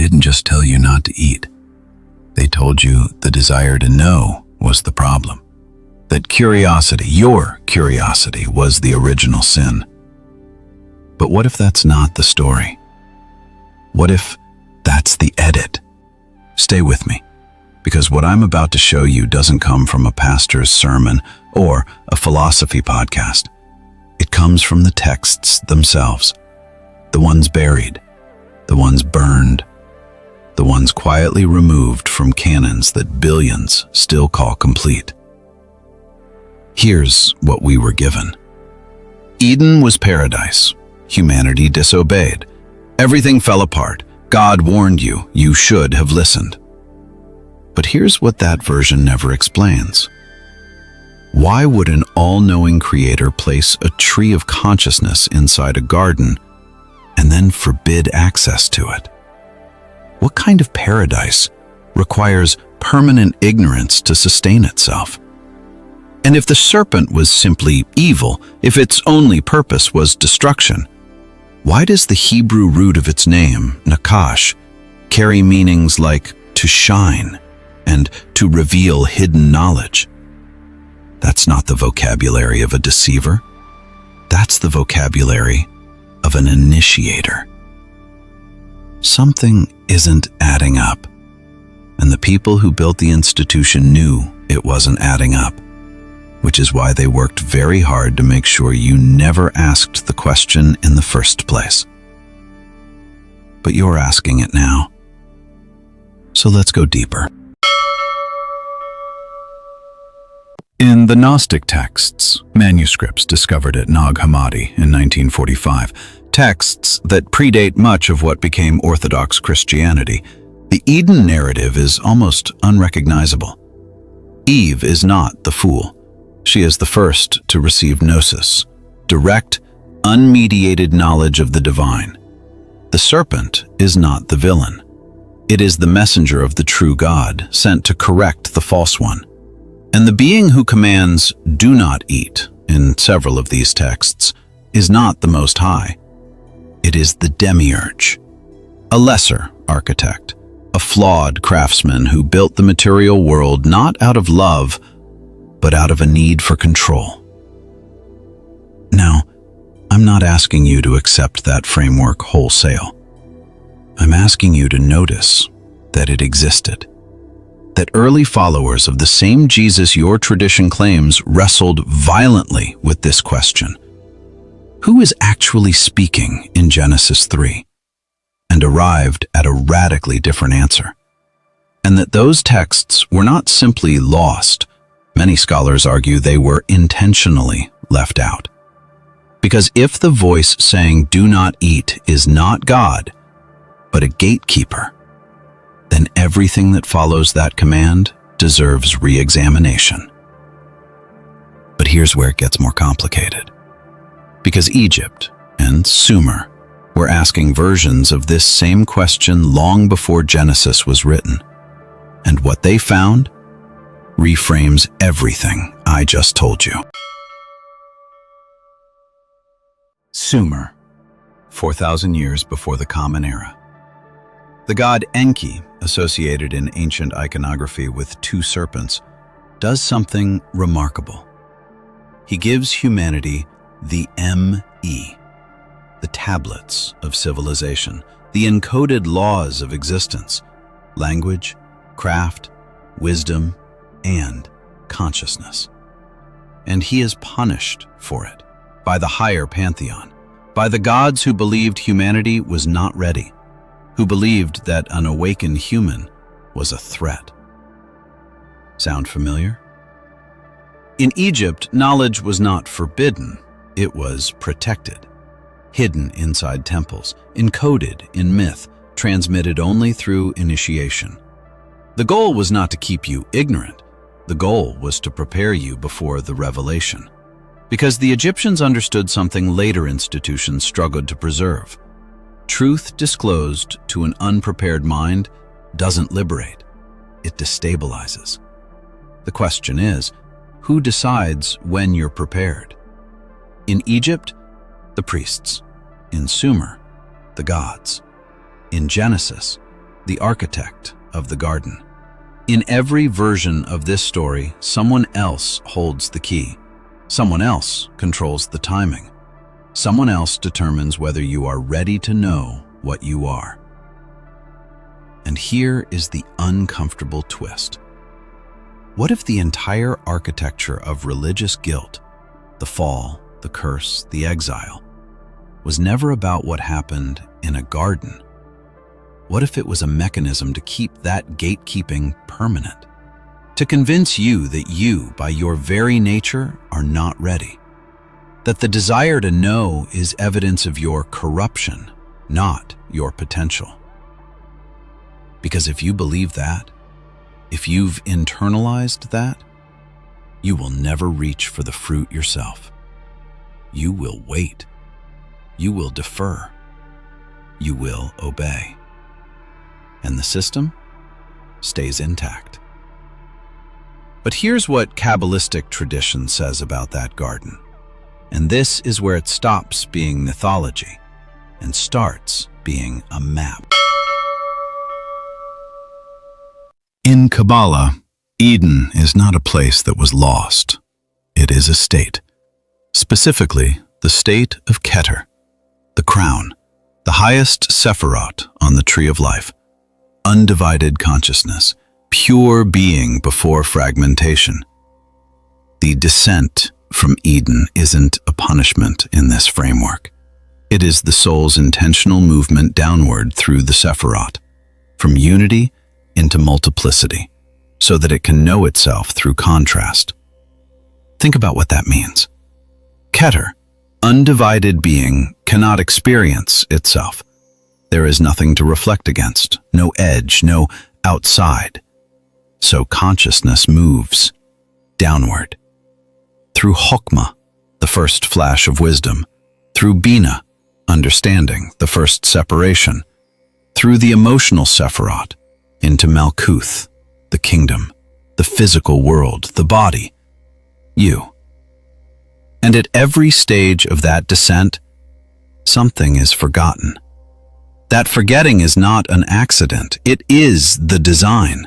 didn't just tell you not to eat. They told you the desire to know was the problem. That curiosity, your curiosity, was the original sin. But what if that's not the story? What if that's the edit? Stay with me, because what I'm about to show you doesn't come from a pastor's sermon or a philosophy podcast. It comes from the texts themselves, the ones buried, the ones burned, the ones quietly removed from canons that billions still call complete. Here's what we were given. Eden was paradise. Humanity disobeyed. Everything fell apart. God warned you. You should have listened. But here's what that version never explains. Why would an all-knowing creator place a tree of consciousness inside a garden and then forbid access to it? What kind of paradise requires permanent ignorance to sustain itself? And if the serpent was simply evil, if its only purpose was destruction, why does the Hebrew root of its name, nakash, carry meanings like to shine and to reveal hidden knowledge? That's not the vocabulary of a deceiver. That's the vocabulary of an initiator. Something isn't adding up, and the people who built the institution knew it wasn't adding up, which is why they worked very hard to make sure you never asked the question in the first place. But you're asking it now. So let's go deeper. In the Gnostic texts, manuscripts discovered at Nag Hammadi in 1945, texts that predate much of what became Orthodox Christianity, the Eden narrative is almost unrecognizable. Eve is not the fool. She is the first to receive gnosis, direct, unmediated knowledge of the divine. The serpent is not the villain. It is the messenger of the true God, sent to correct the false one. And the being who commands, "Do not eat," in several of these texts, is not the Most High. It is the demiurge, a lesser architect, a flawed craftsman who built the material world not out of love, but out of a need for control. Now, I'm not asking you to accept that framework wholesale. I'm asking you to notice that it existed, that early followers of the same Jesus your tradition claims wrestled violently with this question. Who is actually speaking in Genesis 3? And arrived at a radically different answer. And that those texts were not simply lost. Many scholars argue they were intentionally left out. Because if the voice saying "do not eat" is not God, but a gatekeeper, then everything that follows that command deserves re-examination. But here's where it gets more complicated. Because Egypt and Sumer were asking versions of this same question long before Genesis was written. And what they found reframes everything I just told you. Sumer, 4,000 years before the Common Era. The god Enki, associated in ancient iconography with two serpents, does something remarkable. He gives humanity the ME, the tablets of civilization, the encoded laws of existence, language, craft, wisdom, and consciousness. And he is punished for it by the higher pantheon, by the gods who believed humanity was not ready, who believed that an awakened human was a threat. Sound familiar? In Egypt, knowledge was not forbidden, it was protected, hidden inside temples, encoded in myth, transmitted only through initiation. The goal was not to keep you ignorant. The goal was to prepare you before the revelation. Because the Egyptians understood something later institutions struggled to preserve. Truth disclosed to an unprepared mind doesn't liberate, it destabilizes. The question is, who decides when you're prepared? In Egypt, the priests. In Sumer, the gods. In Genesis, the architect of the garden. In every version of this story, someone else holds the key. Someone else controls the timing. Someone else determines whether you are ready to know what you are. And here is the uncomfortable twist. What if the entire architecture of religious guilt, the fall, the curse, the exile, was never about what happened in a garden? What if it was a mechanism to keep that gatekeeping permanent? To convince you that you, by your very nature, are not ready. That the desire to know is evidence of your corruption, not your potential. Because if you believe that, if you've internalized that, you will never reach for the fruit yourself. You will wait. You will defer. You will obey. And the system stays intact. But here's what Kabbalistic tradition says about that garden. And this is where it stops being mythology and starts being a map. In Kabbalah, Eden is not a place that was lost. It is a state. Specifically, the state of Keter, the crown, the highest sephirot on the tree of life. Undivided consciousness, pure being before fragmentation. The descent from Eden isn't a punishment in this framework. It is the soul's intentional movement downward through the sephirot, from unity into multiplicity, so that it can know itself through contrast. Think about what that means. Keter, undivided being, cannot experience itself. There is nothing to reflect against, no edge, no outside. So consciousness moves downward. Through Chokmah, the first flash of wisdom. Through Bina, understanding, the first separation. Through the emotional sephirot, into Malkuth, the kingdom, the physical world, the body, you. And at every stage of that descent, something is forgotten. That forgetting is not an accident, it is the design.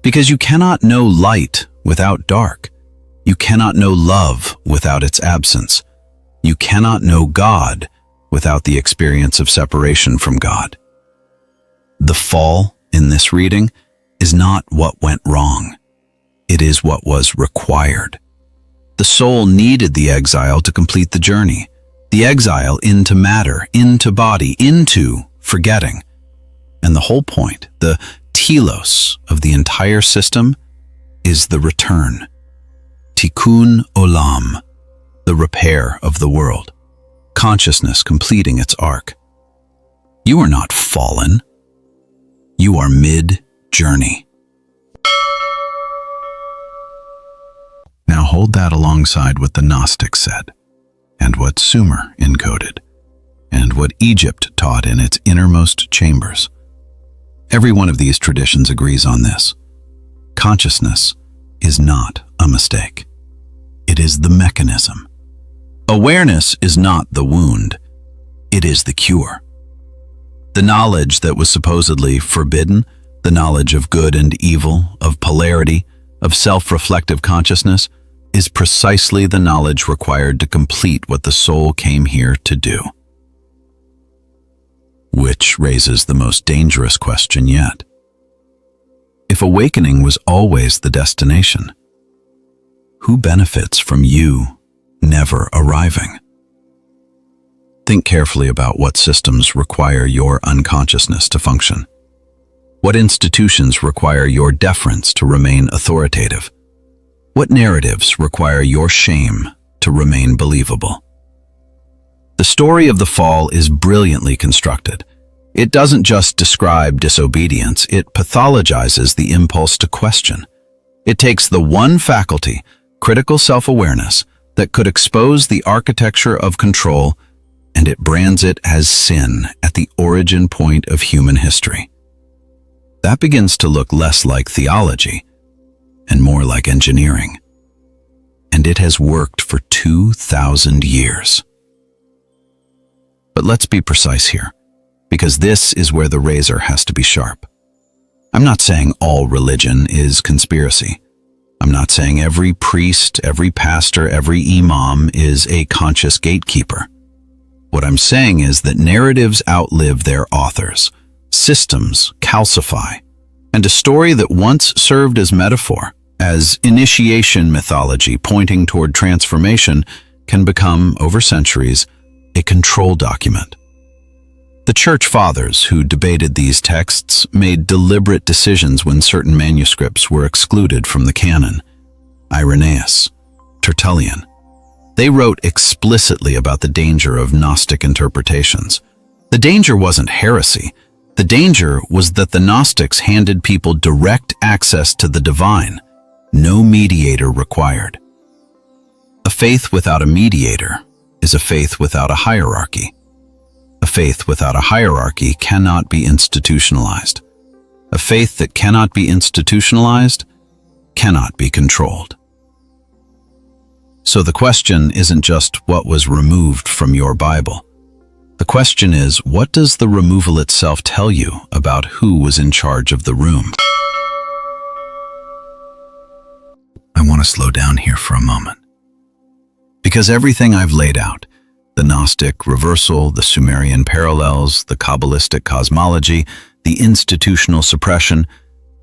Because you cannot know light without dark. You cannot know love without its absence. You cannot know God without the experience of separation from God. The fall in this reading is not what went wrong. It is what was required. The soul needed the exile to complete the journey. The exile into matter, into body, into forgetting. And the whole point, the telos of the entire system, is the return. Tikkun olam, the repair of the world. Consciousness completing its arc. You are not fallen. You are mid-journey. Now hold that alongside what the Gnostic said, and what Sumer encoded, and what Egypt taught in its innermost chambers. Every one of these traditions agrees on this. Consciousness is not a mistake. It is the mechanism. Awareness is not the wound. It is the cure. The knowledge that was supposedly forbidden, the knowledge of good and evil, of polarity, of self-reflective consciousness, is precisely the knowledge required to complete what the soul came here to do. Which raises the most dangerous question yet. If awakening was always the destination, who benefits from you never arriving? Think carefully about what systems require your unconsciousness to function. What institutions require your deference to remain authoritative? What narratives require your shame to remain believable? The story of the fall is brilliantly constructed. It doesn't just describe disobedience, it pathologizes the impulse to question. It takes the one faculty, critical self-awareness, that could expose the architecture of control, and it brands it as sin at the origin point of human history. That begins to look less like theology and more like engineering. And it has worked for 2,000 years. But let's be precise here, because this is where the razor has to be sharp. I'm not saying all religion is conspiracy. I'm not saying every priest, every pastor, every imam is a conscious gatekeeper. What I'm saying is that narratives outlive their authors, systems calcify, and a story that once served as metaphor, as initiation mythology pointing toward transformation, can become, over centuries, a control document. The Church Fathers who debated these texts made deliberate decisions when certain manuscripts were excluded from the canon. Irenaeus, Tertullian. They wrote explicitly about the danger of Gnostic interpretations. The danger wasn't heresy. The danger was that the Gnostics handed people direct access to the divine, no mediator required. A faith without a mediator is a faith without a hierarchy. A faith without a hierarchy cannot be institutionalized. A faith that cannot be institutionalized cannot be controlled. So the question isn't just what was removed from your Bible. The question is, what does the removal itself tell you about who was in charge of the room? I want to slow down here for a moment. Because everything I've laid out, the Gnostic reversal, the Sumerian parallels, the Kabbalistic cosmology, the institutional suppression,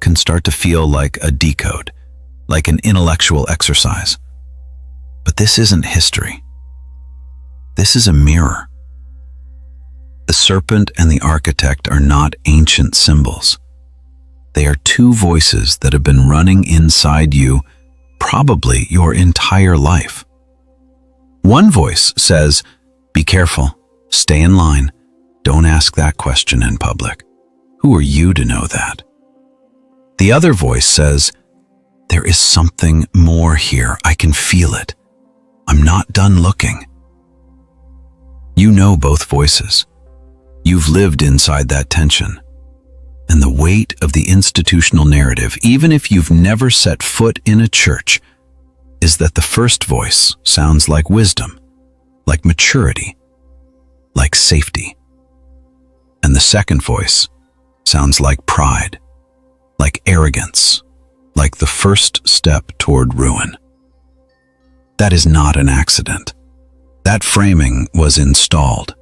can start to feel like a decode, like an intellectual exercise. But this isn't history. This is a mirror. The serpent and the architect are not ancient symbols. They are two voices that have been running inside you probably your entire life. One voice says, "Be careful, stay in line, don't ask that question in public. Who are you to know that?" The other voice says, "There is something more here, I can feel it. I'm not done looking." You know both voices. You've lived inside that tension. And the weight of the institutional narrative, even if you've never set foot in a church, is that the first voice sounds like wisdom, like maturity, like safety. And the second voice sounds like pride, like arrogance, like the first step toward ruin. That is not an accident. That framing was installed.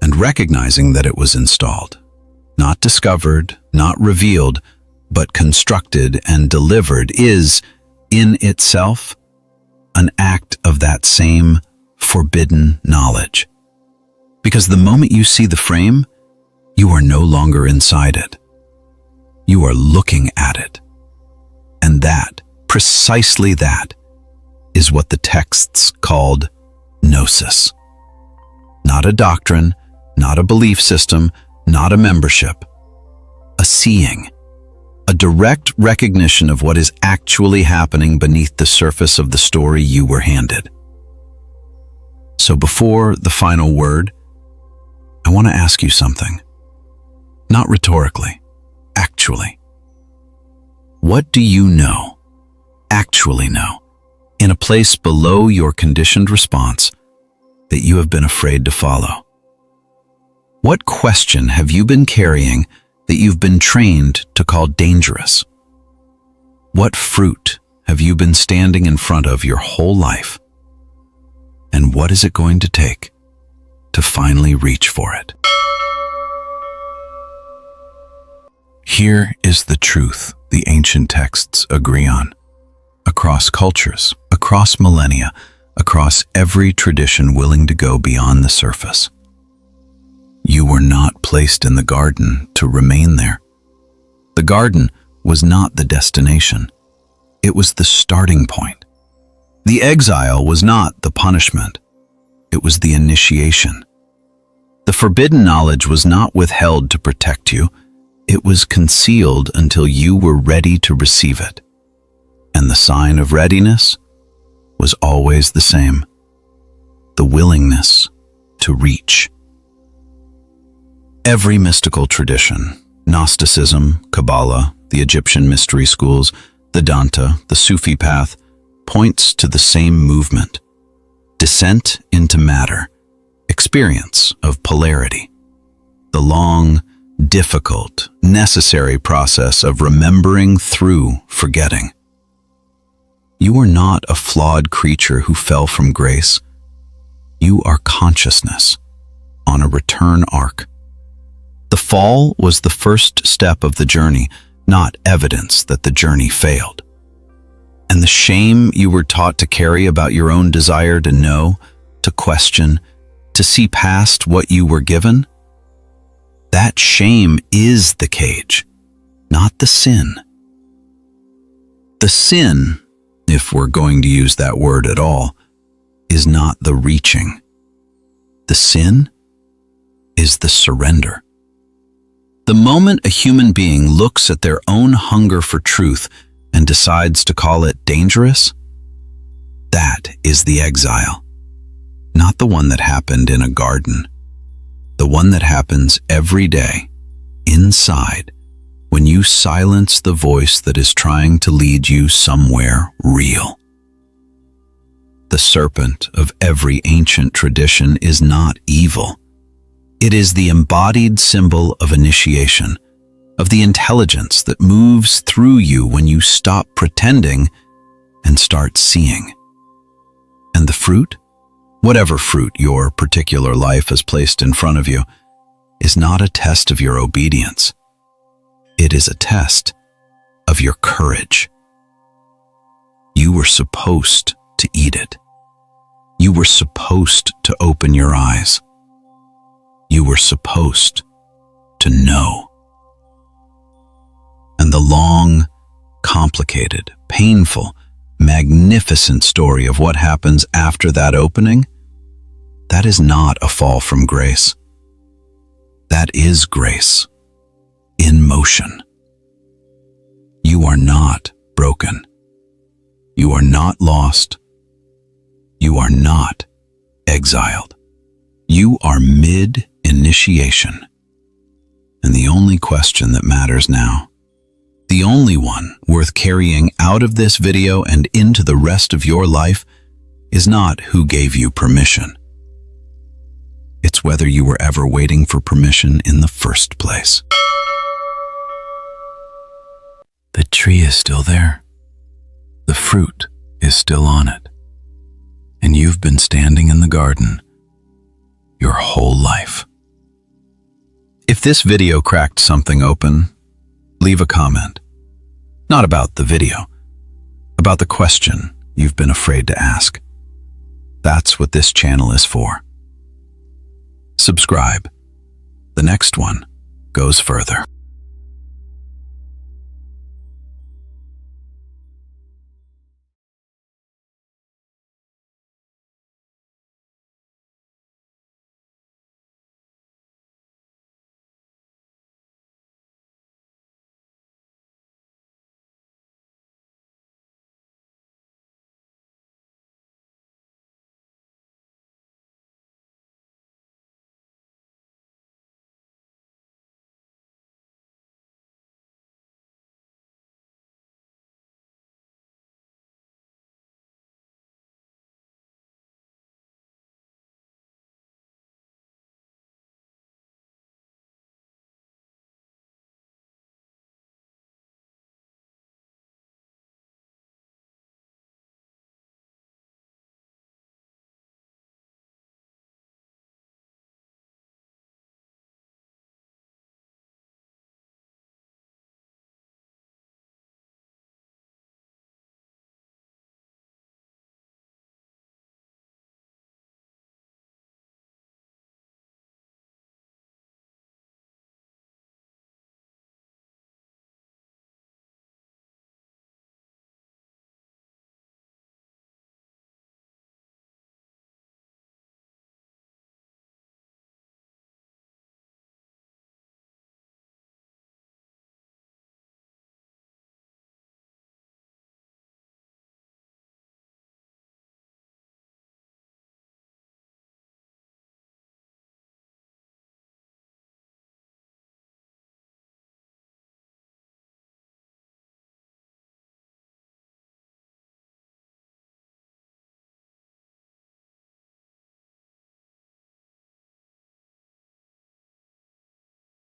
And recognizing that it was installed, not discovered, not revealed, but constructed and delivered, is, in itself, an act of that same forbidden knowledge. Because the moment you see the frame, you are no longer inside it. You are looking at it. And that, precisely that, is what the texts called gnosis. Not a doctrine, not a belief system, not a membership. A seeing. A direct recognition of what is actually happening beneath the surface of the story you were handed. So before the final word, I want to ask you something. Not rhetorically, actually. What do you know, actually know, in a place below your conditioned response that you have been afraid to follow? What question have you been carrying that you've been trained to call dangerous? What fruit have you been standing in front of your whole life? And what is it going to take to finally reach for it? Here is the truth the ancient texts agree on. Across cultures, across millennia, across every tradition willing to go beyond the surface. You were not placed in the garden to remain there. The garden was not the destination. It was the starting point. The exile was not the punishment. It was the initiation. The forbidden knowledge was not withheld to protect you. It was concealed until you were ready to receive it. And the sign of readiness was always the same: the willingness to reach. Every mystical tradition, Gnosticism, Kabbalah, the Egyptian mystery schools, the Danta, the Sufi path, points to the same movement: descent into matter, experience of polarity. The long, difficult, necessary process of remembering through forgetting. You are not a flawed creature who fell from grace. You are consciousness on a return arc. The fall was the first step of the journey, not evidence that the journey failed. And the shame you were taught to carry about your own desire to know, to question, to see past what you were given, that shame is the cage, not the sin. The sin, if we're going to use that word at all, is not the reaching. The sin is the surrender. The moment a human being looks at their own hunger for truth and decides to call it dangerous, that is the exile. Not the one that happened in a garden, the one that happens every day, inside, when you silence the voice that is trying to lead you somewhere real. The serpent of every ancient tradition is not evil. It is the embodied symbol of initiation, of the intelligence that moves through you when you stop pretending and start seeing. And the fruit, whatever fruit your particular life has placed in front of you, is not a test of your obedience. It is a test of your courage. You were supposed to eat it. You were supposed to open your eyes. You were supposed to know. And the long, complicated, painful, magnificent story of what happens after that opening, that is not a fall from grace. That is grace in motion. You are not broken. You are not lost. You are not exiled. You are mid-initiation. And the only question that matters now, the only one worth carrying out of this video and into the rest of your life, is not who gave you permission. It's whether you were ever waiting for permission in the first place. The tree is still there. The fruit is still on it. And you've been standing in the garden your whole life. If this video cracked something open, leave a comment. Not about the video, about the question you've been afraid to ask. That's what this channel is for. Subscribe. The next one goes further.